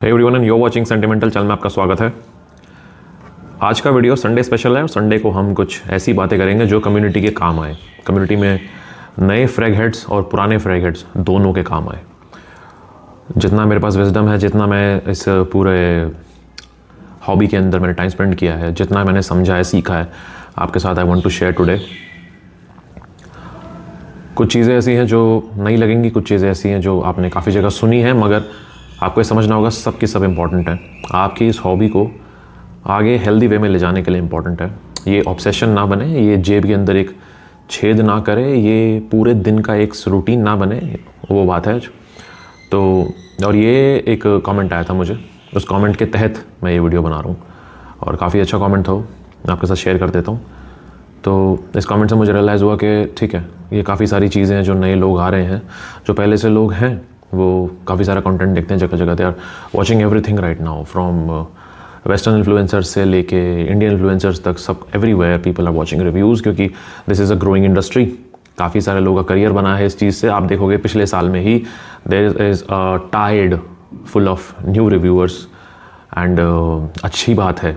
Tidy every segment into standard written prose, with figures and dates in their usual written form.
Hey everyone and you are watching sentimental channel में आपका स्वागत है। आज का वीडियो संडे स्पेशल है और संडे को हम कुछ ऐसी बातें करेंगे जो कम्युनिटी के काम आए। कम्युनिटी में नए फ्रैग हेड्स और पुराने फ्रैग हेड्स दोनों के काम आए। जितना मेरे पास विजडम है, जितना मैं इस पूरे हॉबी के अंदर मैंने टाइम स्पेंड किया है, जितना मैंने समझा है, सीखा है, आपके साथ I want to share today. कुछ चीज़ें ऐसी हैं जो नहीं लगेंगी, कुछ चीज़ें ऐसी हैं जो आपने काफ़ी जगह सुनी है, मगर आपको ये समझना होगा सब की सब इम्पॉर्टेंट है। आपकी इस हॉबी को आगे हेल्दी वे में ले जाने के लिए इम्पॉर्टेंट है। ये ऑब्सेशन ना बने, ये जेब के अंदर एक छेद ना करे, ये पूरे दिन का एक रूटीन ना बने, वो बात है। तो और ये एक कमेंट आया था मुझे, उस कमेंट के तहत मैं ये वीडियो बना रहा हूँ और काफ़ी अच्छा कमेंट था, मैं आपके साथ शेयर कर देता हूँ। तो इस कमेंट से मुझे रियलाइज़ हुआ कि ठीक है, ये काफ़ी सारी चीज़ें हैं जो नए लोग आ रहे हैं, जो पहले से लोग हैं वो काफ़ी सारा कंटेंट देखते हैं, जगह जगह they are watching everything right now, from western influencers से लेके इंडियन इन्फ्लुएंसर्स तक, सब everywhere people are watching reviews, क्योंकि this is a growing industry. काफ़ी सारे लोगों का करियर बना है इस चीज़ से। आप देखोगे पिछले साल में ही there is a tide full of new reviewers and अच्छी बात है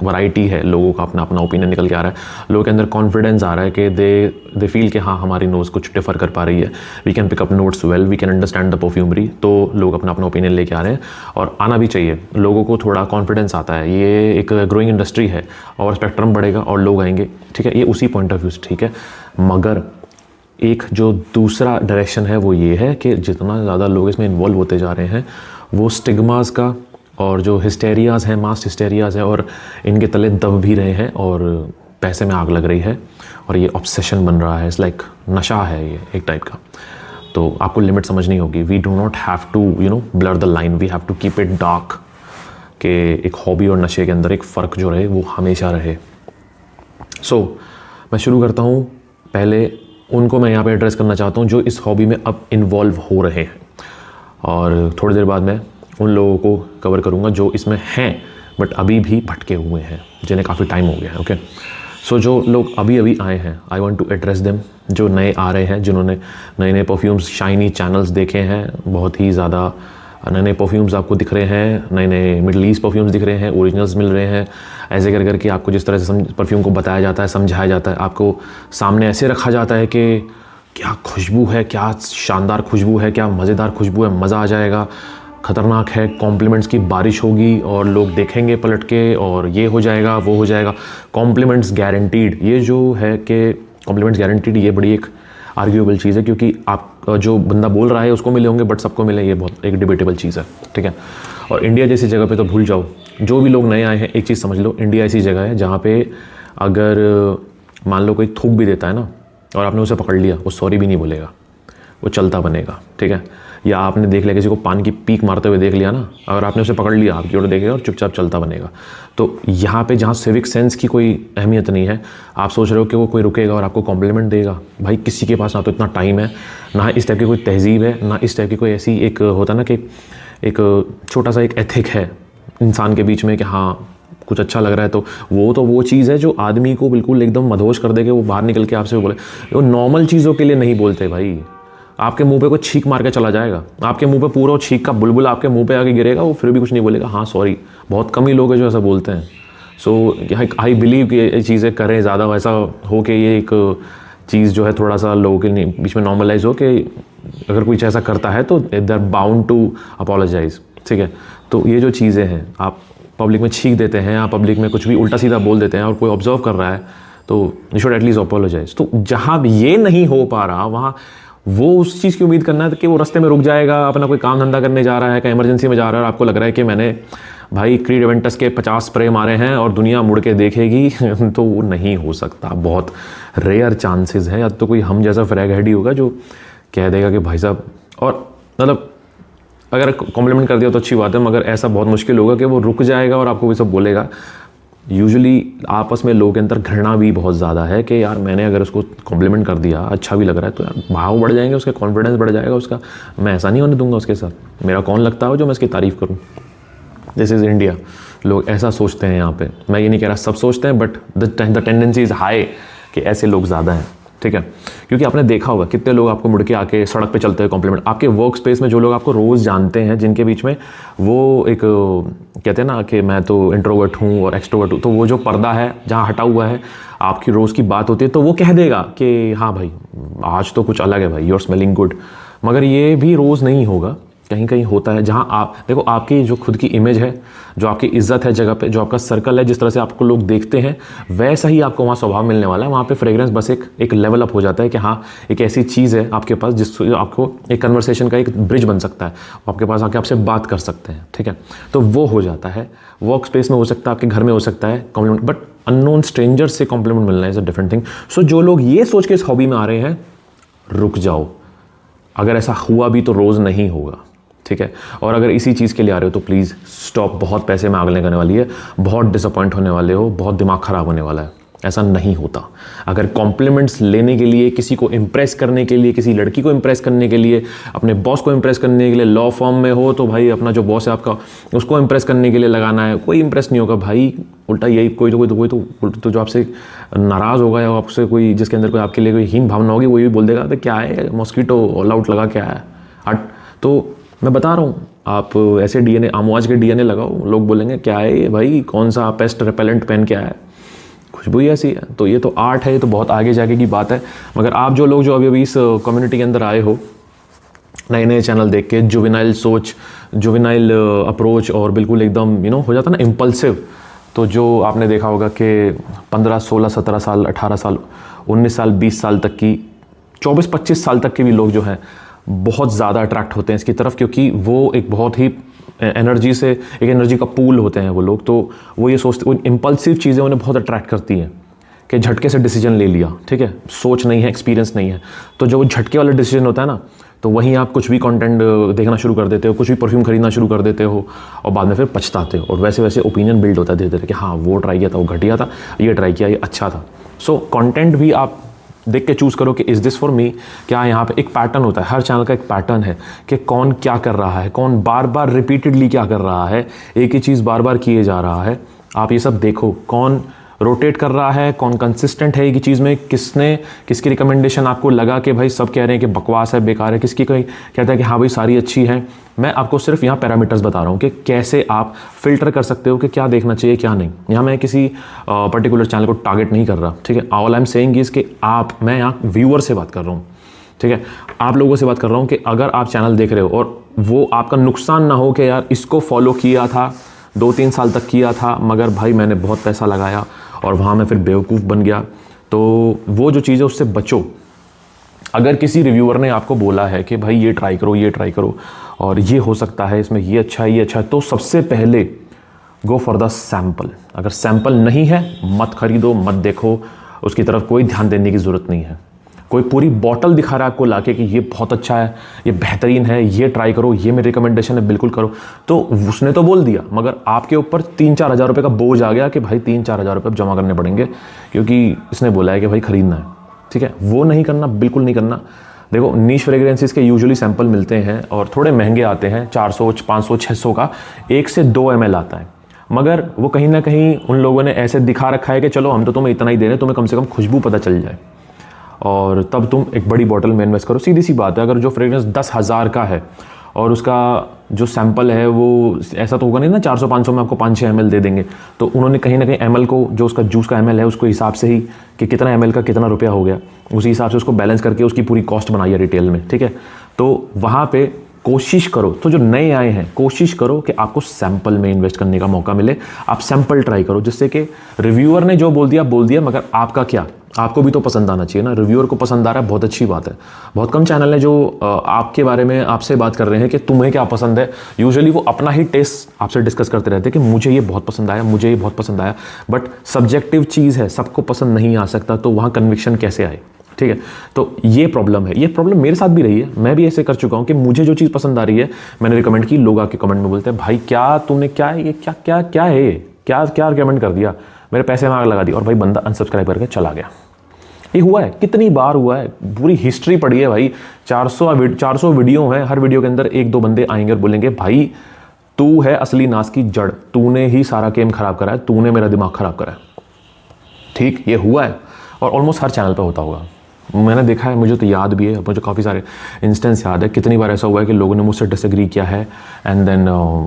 वैरायटी है, लोगों का अपना अपना ओपिनियन निकल के आ रहा है, लोगों के अंदर कॉन्फिडेंस आ रहा है कि दे फील कि हाँ, हमारी नोज़ कुछ डिफ़र कर पा रही है, we can pick up notes well, we can understand the perfumery. तो लोग अपना अपना ओपिनियन लेके आ रहे हैं और आना भी चाहिए, लोगों को थोड़ा कॉन्फिडेंस आता है। ये एक ग्रोइंग इंडस्ट्री है और स्पेक्ट्रम बढ़ेगा और लोग आएंगे, ठीक है, ये उसी पॉइंट ऑफ व्यू से ठीक है। मगर एक जो दूसरा डायरेक्शन है वो ये है कि जितना ज़्यादा लोग इसमें इन्वॉल्व होते जा रहे हैं, वो स्टिग्मास का और जो हिस्टेरियाज़ हैं, मास हिस्टेरियाज़ हैं, और इनके तले दब भी रहे हैं और पैसे में आग लग रही है और ये ऑब्सेशन बन रहा है। इट्स लाइक नशा है ये एक टाइप का। तो आपको लिमिट समझनी होगी। We do not have to blur the line, we have to keep it dark, कि एक हॉबी और नशे के अंदर एक फ़र्क जो रहे वो हमेशा रहे। सो मैं शुरू करता हूँ। पहले उनको मैं यहाँ पे एड्रेस करना चाहता हूँ जो इस हॉबी में अब इन्वॉल्व हो रहे हैं, और थोड़ी देर बाद मैं उन लोगों को कवर करूँगा जो इसमें हैं बट अभी भी भटके हुए हैं, जिन्हें काफ़ी टाइम हो गया है। ओके, सो जो लोग अभी अभी आए हैं, I want to address them. जो नए आ रहे हैं, जिन्होंने नए नए परफ्यूम्स, शाइनी चैनल्स देखे हैं, बहुत ही ज़्यादा नए नए परफ्यूम्स आपको दिख रहे हैं, नए नए मिडल ईस्ट परफ्यूम्स दिख रहे हैं, ओरिजिनल्स मिल रहे हैं। ऐसे कर करके आपको जिस तरह से परफ्यूम को बताया जाता है, समझाया जाता है, आपको सामने ऐसे रखा जाता है कि क्या खुशबू है, क्या शानदार खुशबू है, क्या मज़ेदार खुशबू है, मज़ा आ जाएगा, ख़तरनाक है, कॉम्प्लीमेंट्स की बारिश होगी और लोग देखेंगे पलट के और ये हो जाएगा, वो हो जाएगा, कॉम्प्लीमेंट्स गारंटीड। ये जो है कि कॉम्प्लीमेंट्स गारंटीड, ये बड़ी एक आर्ग्यूएबल चीज़ है, क्योंकि आप जो बंदा बोल रहा है उसको मिले होंगे बट सबको मिले, ये बहुत एक डिबेटेबल चीज़ है, ठीक है। और इंडिया जैसी जगह पे तो भूल जाओ। जो भी लोग नए आए हैं, एक चीज़ समझ लो, इंडिया ऐसी जगह है जहाँ पे अगर मान लो कोई थूक भी देता है ना और आपने उसे पकड़ लिया, वो सॉरी भी नहीं बोलेगा, वो चलता बनेगा, ठीक है। या आपने देख लिया किसी को पान की पीक मारते हुए देख लिया ना, अगर आपने उसे पकड़ लिया, आपकी ओर देखेगा और चुपचाप चलता बनेगा। तो यहाँ पे जहाँ सिविक सेंस की कोई अहमियत नहीं है, आप सोच रहे हो कि वो कोई रुकेगा और आपको कॉम्प्लीमेंट देगा। भाई किसी के पास ना तो इतना टाइम है, ना इस टाइप की कोई तहजीब है, ना इस टाइप की कोई ऐसी एक होता ना कि एक छोटा सा एक एथिक है इंसान के बीच में कि हाँ कुछ अच्छा लग रहा है। तो वो चीज़ है जो आदमी को बिल्कुल एकदम मदहोश कर दे कि वो बाहर निकल के आपसे बोले। वो नॉर्मल चीज़ों के लिए नहीं बोलते भाई। आपके मुंह पे कोई छींक मार के चला जाएगा, आपके मुंह पे पूरा छींक का बुलबुल आपके मुंह पे आके गिरेगा, वो फिर भी कुछ नहीं बोलेगा, हाँ सॉरी। बहुत कम ही लोग हैं जो ऐसा बोलते हैं। सो आई बिलीव कि ये चीज़ें करें ज़्यादा, वैसा हो कि ये एक चीज़ जो है थोड़ा सा लोगों के बीच में नॉर्मलाइज हो कि अगर कोई ऐसा करता है तो they are bound to apologise, ठीक है। तो ये जो चीज़ें हैं, आप पब्लिक में छींक देते हैं, आप पब्लिक में कुछ भी उल्टा सीधा बोल देते हैं और कोई ऑब्जर्व कर रहा है, तो यू शुड एटलीस्ट अपोलोजाइज। तो जहाँ ये नहीं हो पा रहा, वहाँ वो उस चीज़ की उम्मीद करना है कि वो रास्ते में रुक जाएगा, अपना कोई काम धंधा करने जा रहा है, कहीं इमरजेंसी में जा रहा है और आपको लग रहा है कि मैंने भाई क्रीड इवेंटस के 50 स्प्रे मारे हैं और दुनिया मुड़ के देखेगी तो वो नहीं हो सकता। बहुत रेयर चांसेस है, या तो कोई हम जैसा फ्रैग हेड ही होगा जो कह देगा कि भाई साहब, और मतलब अगर कॉम्प्लीमेंट कर दिया तो अच्छी बात है, मगर ऐसा बहुत मुश्किल होगा कि वो रुक जाएगा और आपको वो सब बोलेगा। यूजुअली आपस में लोगों के अंदर घृणा भी बहुत ज़्यादा है कि यार मैंने अगर उसको कॉम्प्लीमेंट कर दिया, अच्छा भी लग रहा है, तो यार भाव बढ़ जाएंगे, उसका कॉन्फिडेंस बढ़ जाएगा उसका। मैं ऐसा नहीं होने दूंगा उसके साथ, मेरा कौन लगता है जो मैं इसकी तारीफ़ करूँ। दिस इज़ इंडिया, लोग ऐसा सोचते हैं यहाँ पे। मैं ये नहीं कह रहा सब सोचते हैं, but the tendency is high कि ऐसे लोग ज़्यादा हैं। ठीक है, क्योंकि आपने देखा होगा कितने लोग आपको मुड़ के आके सड़क पे चलते हैं कॉम्प्लीमेंट, आपके वर्क स्पेस में जो लोग आपको रोज़ जानते हैं, जिनके बीच में वो एक कहते हैं ना कि मैं तो इंट्रोवर्ट हूँ और एक्सट्रोवर्ट हूँ, तो वो जो पर्दा है जहाँ हटा हुआ है, आपकी रोज़ की बात होती है तो वो कह देगा कि हाँ भाई आज तो कुछ अलग है भाई, यू आर स्मेलिंग गुड। मगर ये भी रोज़ नहीं होगा, कहीं कहीं होता है जहाँ आप देखो आपकी जो खुद की इमेज है, जो आपकी इज्जत है जगह पे, जो आपका सर्कल है, जिस तरह से आपको लोग देखते हैं वैसा ही आपको वहाँ स्वभाव मिलने वाला है। वहाँ पे फ्रेग्रेंस बस एक लेवल अप हो जाता है कि हाँ एक ऐसी चीज़ है आपके पास जिससे आपको एक कन्वर्सेशन का एक ब्रिज बन सकता है, वो आपके पास आके आपसे बात कर सकते हैं, ठीक है, तो वो हो जाता है। वर्क स्पेस में हो सकता है, आपके घर में हो सकता है कॉम्प्लीमेंट, बट अननोन स्ट्रेंजर से कॉम्प्लीमेंट मिलना इज़ अ डिफरेंट थिंग। सो जो लोग ये सोच के इस हॉबी में आ रहे हैं, रुक जाओ, अगर ऐसा हुआ भी तो रोज़ नहीं होगा, ठीक है। और अगर इसी चीज़ के लिए आ रहे हो तो प्लीज़ स्टॉप, बहुत पैसे में आग लगने वाली है, बहुत डिसअपॉइंट होने वाले हो, बहुत दिमाग ख़राब होने वाला है, ऐसा नहीं होता। अगर कॉम्प्लीमेंट्स लेने के लिए, किसी को इम्प्रेस करने के लिए, किसी लड़की को इम्प्रेस करने के लिए, अपने बॉस को इम्प्रेस करने के लिए, लॉ फॉर्म में हो तो भाई अपना जो बॉस है आपका उसको इम्प्रेस करने के लिए लगाना है, कोई इम्प्रेस नहीं होगा भाई, उल्टा यही कोई तो जो आपसे नाराज़ होगा या आपसे कोई जिसके अंदर कोई आपके लिए कोई हीन भावना होगी, वो ये बोल देगा तो क्या है मॉस्किटो ऑल आउट लगा क्या है हट। तो मैं बता रहा हूँ, आप ऐसे डीएनए आमवाज के डीएनए लगाओ, लोग बोलेंगे क्या है ये भाई, कौन सा पेस्ट रिपेलेंट पेन क्या है, खुशबू ही ऐसी है। तो ये तो आर्ट है, ये तो बहुत आगे जाके की बात है। मगर आप जो लोग जो अभी इस कम्युनिटी के अंदर आए हो, नए नए चैनल देख के, जुवेनाइल सोच, जुवेनाइल अप्रोच और बिल्कुल एकदम हो जाता ना इम्पल्सिव, तो जो आपने देखा होगा कि 15, 16, 17 साल, 18 साल, 19 साल, 20 साल तक की, 24, 25 साल तक के भी लोग जो हैं बहुत ज़्यादा अट्रैक्ट होते हैं इसकी तरफ, क्योंकि वो एक बहुत ही एनर्जी से, एक एनर्जी का पूल होते हैं वो लोग। तो वो ये सोचते, वो इम्पल्सिव चीज़ें उन्हें बहुत अट्रैक्ट करती हैं कि झटके से डिसीजन ले लिया, ठीक है, सोच नहीं है, एक्सपीरियंस नहीं है। तो जो वो झटके वाला डिसीजन होता है ना, तो वहीं आप कुछ भी कंटेंट देखना शुरू कर देते हो, कुछ भी परफ्यूम खरीदना शुरू कर देते हो और बाद में फिर पछताते हो, और वैसे वैसे ओपिनियन बिल्ड होता है धीरे धीरे कि हाँ वो ट्राई किया था वो घटिया था, ये ट्राई किया ये अच्छा था। सो कंटेंट भी आप देख के चूज़ करो कि इज़ दिस फॉर मी। क्या यहाँ पे एक पैटर्न होता है, हर चैनल का एक पैटर्न है कि कौन क्या कर रहा है, कौन बार बार रिपीटेडली क्या कर रहा है, एक ही चीज़ बार बार किए जा रहा है। आप ये सब देखो, कौन रोटेट कर रहा है, कौन कंसिस्टेंट है एक ही चीज़ में, किसकी रिकमेंडेशन आपको लगा कि भाई सब कह रहे हैं कि बकवास है, बेकार है, किसकी कोई कहता है कि हाँ भाई सारी अच्छी है। मैं आपको सिर्फ यहाँ पैरामीटर्स बता रहा हूँ कि कैसे आप फिल्टर कर सकते हो कि क्या देखना चाहिए क्या नहीं। यहाँ मैं किसी पर्टिकुलर चैनल को टारगेट नहीं कर रहा, ठीक है। All I am saying is कि मैं यहाँ व्यूअर से बात कर रहा हूँ, ठीक है, आप लोगों से बात कर रहा हूँ कि अगर आप चैनल देख रहे हो और वो आपका नुकसान ना हो कि यार इसको फॉलो किया था, 2-3 साल तक किया था, मगर भाई मैंने बहुत पैसा लगाया और वहाँ मैं फिर बेवकूफ़ बन गया, तो वो जो चीज़ है उससे बचो। अगर किसी रिव्यूअर ने आपको बोला है कि भाई ये ट्राई करो और ये हो सकता है, इसमें ये अच्छा है, ये अच्छा है, तो सबसे पहले गो फॉर द सैम्पल। अगर सैम्पल नहीं है मत खरीदो, मत देखो, उसकी तरफ कोई ध्यान देने की ज़रूरत नहीं है। कोई पूरी बॉटल दिखा रहा है आपको लाके कि ये बहुत अच्छा है, ये बेहतरीन है, ये ट्राई करो, ये मेरी रिकमेंडेशन है, बिल्कुल करो, तो उसने तो बोल दिया, मगर आपके ऊपर 3-4 हज़ार रुपये का बोझ आ गया कि भाई 3-4 हज़ार रुपये जमा करने पड़ेंगे क्योंकि इसने बोला है कि भाई ख़रीदना है, ठीक है। वो नहीं करना, बिल्कुल नहीं करना। देखो नीश फ्रेग्रेंसेस के यूजुअली सैंपल मिलते हैं और थोड़े महंगे आते हैं, 400, 500, 600 का 1 से 2 ml आता है, मगर वो कहीं ना कहीं उन लोगों ने ऐसे दिखा रखा है कि चलो हम तो तुम्हें इतना ही दे रहे हैं, तुम्हें कम से कम खुशबू पता चल जाए, और तब तुम एक बड़ी बॉटल में इन्वेस्ट करो। सीधी सी बात है, अगर जो फ्रेग्रेंस 10,000 का है और उसका जो सैंपल है वो ऐसा तो होगा नहीं ना 400-500 में आपको 5-6 ml दे देंगे, तो उन्होंने कहीं ना कहीं ml को, जो उसका जूस का ml है उसको हिसाब से ही कि कितना ml का कितना रुपया हो गया, उसी हिसाब से उसको बैलेंस करके उसकी पूरी कॉस्ट बनाई है रिटेल में, ठीक है। तो वहाँ पे कोशिश करो, तो जो नए आए हैं कोशिश करो कि आपको सैंपल में इन्वेस्ट करने का मौका मिले, आप सैंपल ट्राई करो, जिससे कि रिव्यूअर ने जो बोल दिया, मगर आपका क्या, आपको भी तो पसंद आना चाहिए ना। रिव्यूअर को पसंद आ रहा है, बहुत अच्छी बात है। बहुत कम चैनल है जो आपके बारे में आपसे बात कर रहे हैं कि तुम्हें क्या पसंद है। यूजुअली वो अपना ही टेस्ट आपसे डिस्कस करते रहते हैं कि मुझे ये बहुत पसंद आया, मुझे ये बहुत पसंद आया, बट सब्जेक्टिव चीज़ है, सबको पसंद नहीं आ सकता, तो वहाँ कन्विक्शन कैसे आए, ठीक है। तो ये प्रॉब्लम है, ये प्रॉब्लम मेरे साथ भी रही है। मैं भी ऐसे कर चुका हूँ कि मुझे जो चीज़ पसंद आ रही है मैंने रिकमेंड की, लोग आके कमेंट में बोलते हैं भाई क्या तूने क्या ये क्या है ये क्या रिकमेंड कर दिया, मेरे पैसे में आग लगा दी, और भाई बंदा अनसब्सक्राइब करके चला गया। ये हुआ है, कितनी बार हुआ है, पूरी हिस्ट्री पड़ी है भाई। 400 वीडियो है, हर वीडियो के अंदर 1-2 बंदे आएंगे और बोलेंगे भाई तू है असली नाश की जड़, तूने ही सारा गेम खराब करा है, तूने मेरा दिमाग खराब करा है। ठीक, ये हुआ है और ऑलमोस्ट हर चैनल पे होता होगा। मैंने देखा है, मुझे तो याद भी है, मुझे काफ़ी सारे इंस्टेंस याद है, कितनी बार ऐसा हुआ है कि लोगों ने मुझसे डिसएग्री किया है एंड देन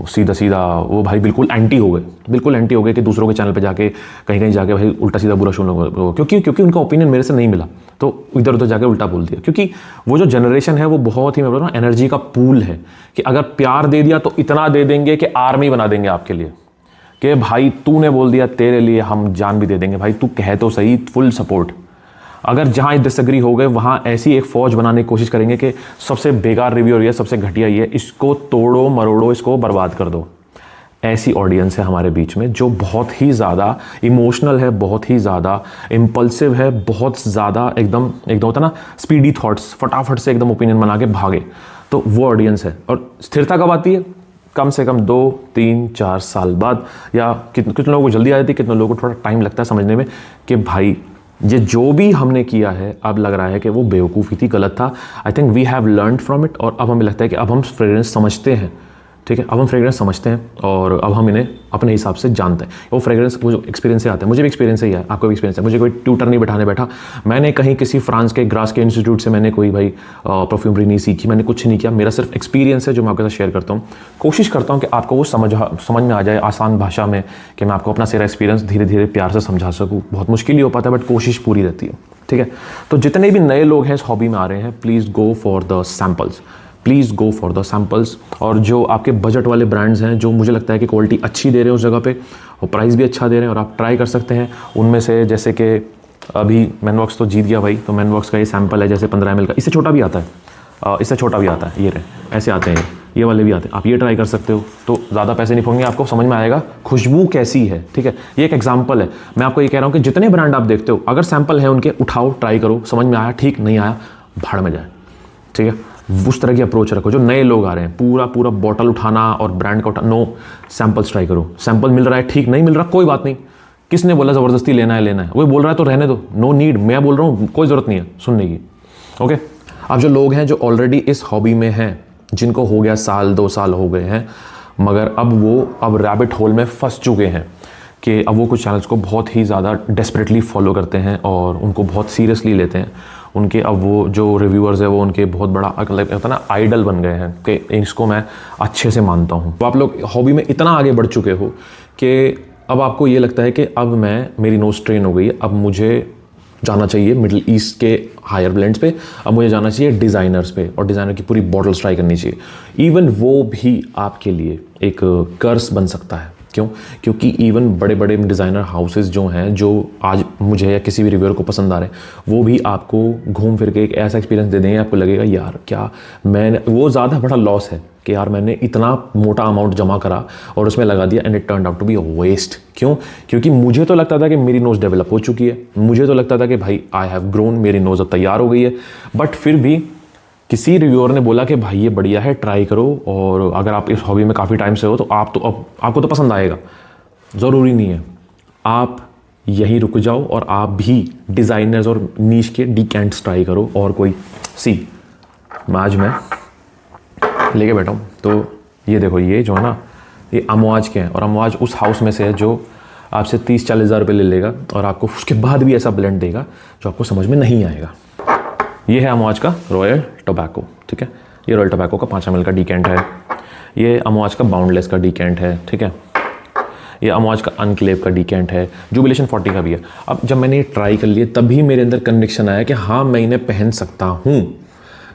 सीधा सीधा वो भाई बिल्कुल एंटी हो गए, बिल्कुल एंटी हो गए कि दूसरों के चैनल पे जाके कहीं कहीं जाके भाई उल्टा सीधा बुरा सुन, क्योंकि उनका ओपिनियन मेरे से नहीं मिला तो इधर उधर जाके उल्टा बोल दिया। क्योंकि वो जो जनरेशन है वो बहुत ही, मैं बोल रहा हूँ, एनर्जी का पूल है कि अगर प्यार दे दिया तो इतना दे देंगे कि आर्मी बना देंगे आपके लिए, कि भाई तूने बोल दिया तेरे लिए हम जान भी दे देंगे, भाई तू कहे तो सही, फुल सपोर्ट। अगर जहाँ डिसएग्री हो गए वहाँ ऐसी एक फ़ौज बनाने की कोशिश करेंगे कि सबसे बेकार रिव्यू ये, सबसे घटिया ये, इसको तोड़ो मरोड़ो, इसको बर्बाद कर दो। ऐसी ऑडियंस है हमारे बीच में जो बहुत ही ज़्यादा इमोशनल है, बहुत ही ज़्यादा इम्पल्सिव है, बहुत ज़्यादा एकदम होता ना स्पीडी थॉट्स, फटाफट से एकदम ओपिनियन बना के भागे, तो वो ऑडियंस है। और स्थिरता कब आती है? कम से कम 2, 3, 4 साल बाद, या कितने लोगों को जल्दी आ जाती है, कितने लोगों को थोड़ा टाइम लगता है समझने में कि भाई ये जो भी हमने किया है अब लग रहा है कि वो बेवकूफ़ी थी, गलत था। I think we have learned from it, और अब हमें लगता है कि अब हम फ्रेग्रेंस समझते हैं, ठीक है, अब हम फ्रेग्रेंस समझते हैं और अब हम इन्हें अपने हिसाब से जानते हैं। वो फ्रेग्रेंस, वो जो एक्सपीरियंस से आते हैं, मुझे भी एक्सपीरियंस ही है, आपको भी एक्सपीरियंस है, मुझे कोई ट्यूटर नहीं बैठाने बैठा, मैंने कहीं किसी फ्रांस के ग्रास के इंस्टीट्यूट से मैंने कोई भाई परफ्यूमरी नहीं सीखी, मैंने कुछ नहीं किया, मेरा सिर्फ एक्सपीरियंस है जो मैं आपके साथ शेयर करता हूँ। कोशिश करता हूँ कि आपको वो समझ में आ जाए आसान भाषा में, कि मैं आपको अपना सारा एक्सपीरियंस धीरे धीरे प्यार से समझा सकूँ। बहुत मुश्किल ही हो पाता है बट कोशिश पूरी रहती है, ठीक है। तो जितने भी नए लोग हैं इस हॉबी में आ रहे हैं, please go for the samples, please go for the samples. और जो आपके बजट वाले ब्रांड्स हैं जो मुझे लगता है कि क्वालिटी अच्छी दे रहे हैं उस जगह पे और प्राइस भी अच्छा दे रहे हैं और आप ट्राई कर सकते हैं उनमें से, जैसे कि अभी मैनवॉक्स तो जीत गया भाई, तो मैनवॉक्स का ये सैम्पल है जैसे 15 ml का, इससे छोटा भी आता है, इससे छोटा भी आता है, ये रहे ऐसे आते हैं, ये वाले भी आते हैं, आप ये ट्राई कर सकते हो। तो ज़्यादा पैसे नहीं होंगे, आपको समझ में आएगा खुशबू कैसी है, ठीक है। ये एक एग्जांपल है, मैं आपको ये कह रहा हूँ कि जितने ब्रांड आप देखते हो अगर सैंपल है उनके, उठाओ, ट्राई करो, समझ में आया ठीक, नहीं आया भाड़ में जाए, ठीक है। उस तरह की अप्रोच रखो। जो नए लोग आ रहे हैं पूरा बॉटल उठाना और ब्रांड का उठाना, नो, सैंपल्स ट्राई करो। सैंपल मिल रहा है ठीक, नहीं मिल रहा कोई बात नहीं, किसने बोला ज़बरदस्ती लेना है, वो बोल रहा है तो रहने दो, नो नीड, मैं बोल रहा हूँ कोई ज़रूरत नहीं है सुनने की, ओके। अब जो लोग हैं जो ऑलरेडी इस हॉबी में हैं, जिनको हो गया 1-2 साल हो गए हैं, मगर अब रैबिट होल में फंस चुके हैं कि अब वो कुछ चैनल्स को बहुत ही ज़्यादा डेस्परेटली फॉलो करते हैं और उनको बहुत सीरियसली लेते हैं। उनके अब वो जो रिव्यूअर्स है वो उनके बहुत बड़ा होता है ना आइडल बन गए हैं कि इसको मैं अच्छे से मानता हूँ। तो आप लोग हॉबी में इतना आगे बढ़ चुके हो कि अब आपको ये लगता है कि अब मेरी नोज ट्रेन हो गई है, अब मुझे जाना चाहिए मिडिल ईस्ट के हायर ब्लेंड्स पे, अब मुझे जाना चाहिए डिज़ाइनर्स पे और डिज़ाइनर की पूरी बॉटल्स ट्राई करनी चाहिए। इवन वो भी आपके लिए एक कर्स बन सकता है। क्यों? क्योंकि इवन बड़े बड़े डिज़ाइनर हाउसेस जो हैं, जो आज मुझे या किसी भी रिव्यूअर को पसंद आ रहे हैं, वो भी आपको घूम फिर के एक ऐसा एक्सपीरियंस दे देंगे, आपको लगेगा यार क्या मैंने, वो ज़्यादा बड़ा लॉस है कि यार मैंने इतना मोटा अमाउंट जमा करा और उसमें लगा दिया and it turned out to be waste. क्यों? क्योंकि मुझे तो लगता था कि मेरी नोज़ डेवलप हो चुकी है, मुझे तो लगता था कि भाई आई हैव ग्रोन, मेरी नोज़ अब तैयार हो गई है, बट फिर भी किसी रिव्यूअर ने बोला कि भाई ये बढ़िया है, ट्राई करो, और अगर आप इस हॉबी में काफ़ी टाइम से हो तो आपको तो पसंद आएगा। ज़रूरी नहीं है, आप यहीं रुक जाओ और आप भी डिज़ाइनर्स और नीश के डिकेंट्स ट्राई करो। और कोई आज मैं लेके बैठा हूँ, तो ये देखो, ये जो है ना, ये अमवाज के हैं और अमवाज उस हाउस में से है जो आपसे 30-40 हज़ार रुपये ले लेगा और आपको उसके बाद भी ऐसा ब्लेंड देगा जो आपको समझ में नहीं आएगा। ये है अमवाज का रॉयल टोबैको, ठीक है। ये रॉयल टोबैको का 5 ml का डिकेंट है। ये अमवाज का बाउंडलेस का डिकेंट है, ठीक है। ये अमवाज का अनक्लेव का डिकेंट है, जुबिलेशन 40 का भी है। अब जब मैंने ये ट्राई कर लिया तभी मेरे अंदर कन्विक्शन आया कि हाँ मैं इन्हें पहन सकता हूँ,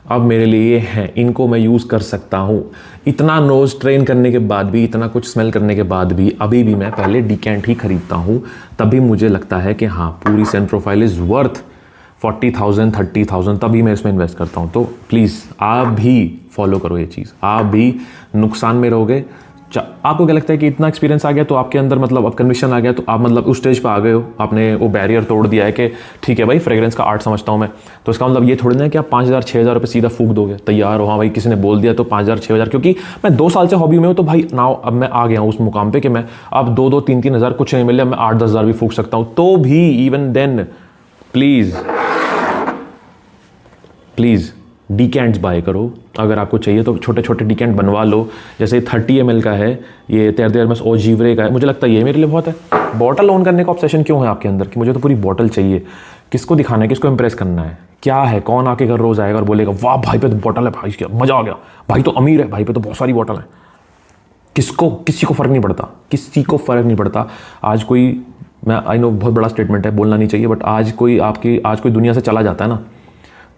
अब मेरे लिए ये हैं, इनको मैं यूज़ कर सकता हूँ। इतना नोज़ ट्रेन करने के बाद भी, इतना कुछ स्मेल करने के बाद भी अभी भी मैं पहले डिकेंट ही खरीदता हूँ। तभी मुझे लगता है कि हाँ पूरी सेंट प्रोफाइल इज़ वर्थ 40,000 30,000, तभी मैं इसमें इन्वेस्ट करता हूँ। तो प्लीज़ आप भी फॉलो करो ये चीज़, आप भी नुकसान में रहोगे। आपको क्या लगता है कि इतना एक्सपीरियंस आ गया तो आपके अंदर मतलब अब कन्विक्शन आ गया, तो आप मतलब उस स्टेज पे आ गए हो, आपने वो बैरियर तोड़ दिया है कि ठीक है भाई फ्रेग्रेंस का आर्ट समझता हूँ मैं, तो इसका मतलब ये थोड़ी ना है कि आप 5,000-6,000 रुपये सीधा फूक दोगे, तैयार हो, हाँ भाई किसी ने बोल दिया तो 5,000-6,000। क्योंकि मैं 2 साल से हॉबी में हूँ, तो भाई नाउ अब मैं आ गया हूँ उस मुकाम पर कि मैं अब 2-2 3-3 हज़ार कुछ नहीं मिले, मैं 8-10 हज़ार भी फूक सकता हूँ। तो भी इवन देन प्लीज़ डिकेंट्स बाय करो। अगर आपको चाहिए तो छोटे छोटे डिकेंट बनवा लो, जैसे 30 ml का है, ये तेरदेरमस ओ जीवरे का है, मुझे लगता है ये मेरे लिए बहुत है। बॉटल ऑन करने का ऑब्सेशन क्यों है आपके अंदर कि मुझे तो पूरी बॉटल चाहिए? किसको दिखाना है, किसको इंप्रेस करना है? क्या है? कौन आके घर रोज़ आएगा और बोलेगा वाह भाई पे तो बॉटल है, भाई क्या मज़ा आ गया, भाई तो अमीर है, भाई पे तो बहुत सारी बॉटल है। किसी को फ़र्क नहीं पड़ता, किसी को फ़र्क नहीं पड़ता। आज कोई, मैं आई नो बहुत बड़ा स्टेटमेंट है, बोलना नहीं चाहिए, बट आज कोई दुनिया से चला जाता है ना,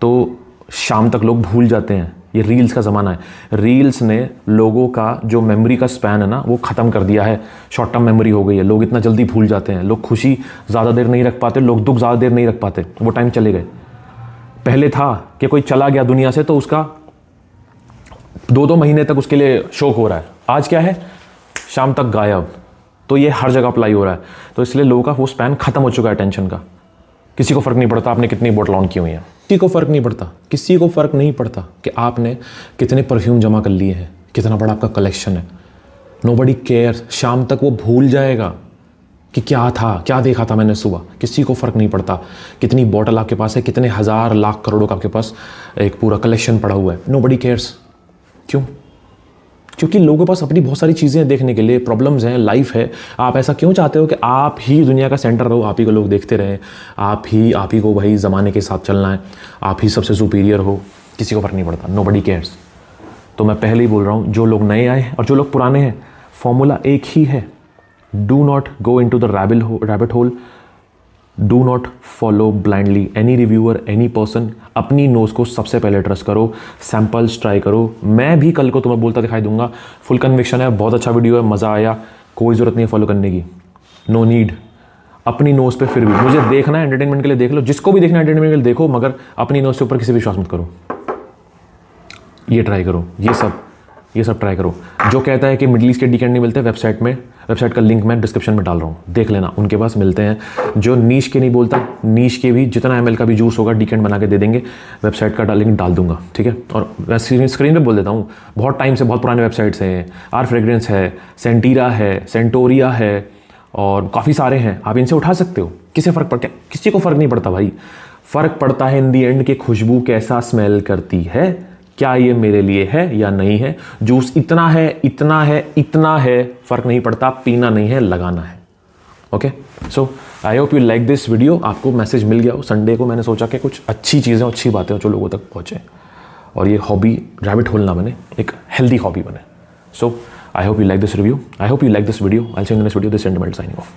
तो शाम तक लोग भूल जाते हैं। ये रील्स का ज़माना है। रील्स ने लोगों का जो मेमोरी का स्पैन है ना, वो ख़त्म कर दिया है। शॉर्ट टर्म मेमोरी हो गई है, लोग इतना जल्दी भूल जाते हैं। लोग खुशी ज़्यादा देर नहीं रख पाते, लोग दुख ज़्यादा देर नहीं रख पाते। वो टाइम चले गए। पहले था कि कोई चला गया दुनिया से तो उसका 2-2 महीने तक उसके लिए शोक हो रहा है। आज क्या है? शाम तक गायब। तो ये हर जगह अप्लाई हो रहा है। तो इसलिए लोगों का वो स्पैन ख़त्म हो चुका है टेंशन का। किसी को फ़र्क नहीं पड़ता आपने कितनी बोतल ऑन की हुई है, किसी को फ़र्क नहीं पड़ता, किसी को फ़र्क नहीं पड़ता कि आपने कितने परफ्यूम जमा कर लिए हैं, कितना बड़ा आपका कलेक्शन है। Nobody cares. शाम तक वो भूल जाएगा कि क्या था, क्या देखा था मैंने सुबह। किसी को फ़र्क नहीं पड़ता कितनी बॉटल आपके पास है, कितने हज़ार लाख करोड़ों का आपके पास एक पूरा कलेक्शन पड़ा हुआ है। Nobody cares. क्यों? क्योंकि लोगों के पास अपनी बहुत सारी चीज़ें देखने के लिए, प्रॉब्लम्स हैं, लाइफ है। आप ऐसा क्यों चाहते हो कि आप ही दुनिया का सेंटर रहो, आप ही को लोग देखते रहें, आप ही को भाई ज़माने के साथ चलना है, आप ही सबसे सुपीरियर हो? किसी को फ़र्क नहीं पड़ता। Nobody cares. तो मैं पहले ही बोल रहा हूँ, जो लोग नए आए हैं और जो लोग पुराने हैं, फॉर्मूला एक ही है। Do not go into the rabbit hole. Do not follow blindly any reviewer, any person. अपनी नोज़ को सबसे पहले ट्रस्ट करो, सैम्पल्स ट्राई करो। मैं भी कल को तुम्हें बोलता दिखाई दूंगा, फुल कन्विक्शन है, बहुत अच्छा वीडियो है, मज़ा आया, कोई ज़रूरत नहीं है फॉलो करने की, नो नीड। अपनी नोज़ पे फिर भी मुझे देखना है, एंटरटेनमेंट के लिए देख लो, जिसको भी देखना है एंटरटेनमेंट के लिए देखो, मगर अपनी नोज़ के ऊपर किसी विश्वास मत करो। ये ट्राई करो, ये सब ट्राई करो। जो कहता है कि मिडिल ईस्ट के डीकेंड नहीं मिलते, वेबसाइट का लिंक मैं डिस्क्रिप्शन में डाल रहा हूँ, देख लेना, उनके पास मिलते हैं। जो नीश के नहीं बोलता, नीश के भी जितना ml का भी जूस होगा डीकेंड बना के दे देंगे, वेबसाइट का लिंक डाल दूंगा, ठीक है। और मैं स्क्रीन पे बोल देता हूँ, बहुत टाइम से बहुत पुराने वेबसाइट्स हैं, आर फ्रेग्रेंस है, सेंटीरा है, सेंटोरिया है, और काफ़ी सारे हैं, आप इनसे उठा सकते हो। किसी को फ़र्क नहीं पड़ता भाई। फ़र्क पड़ता है इन दी एंड कि खुशबू कैसा स्मेल करती है, क्या ये मेरे लिए है या नहीं है। जूस इतना है, फ़र्क नहीं पड़ता, पीना नहीं है, लगाना है। Okay, so I hope you like this video. आपको मैसेज मिल गया हो। संडे को मैंने सोचा कि कुछ अच्छी चीज़ें, अच्छी बातें जो लोगों तक पहुँचे, और ये हॉबी रैबिट होल ना बने, एक हेल्दी हॉबी बने। So I hope you like this review, I hope you like this video. I will see you in the next video. This sentiment signing of.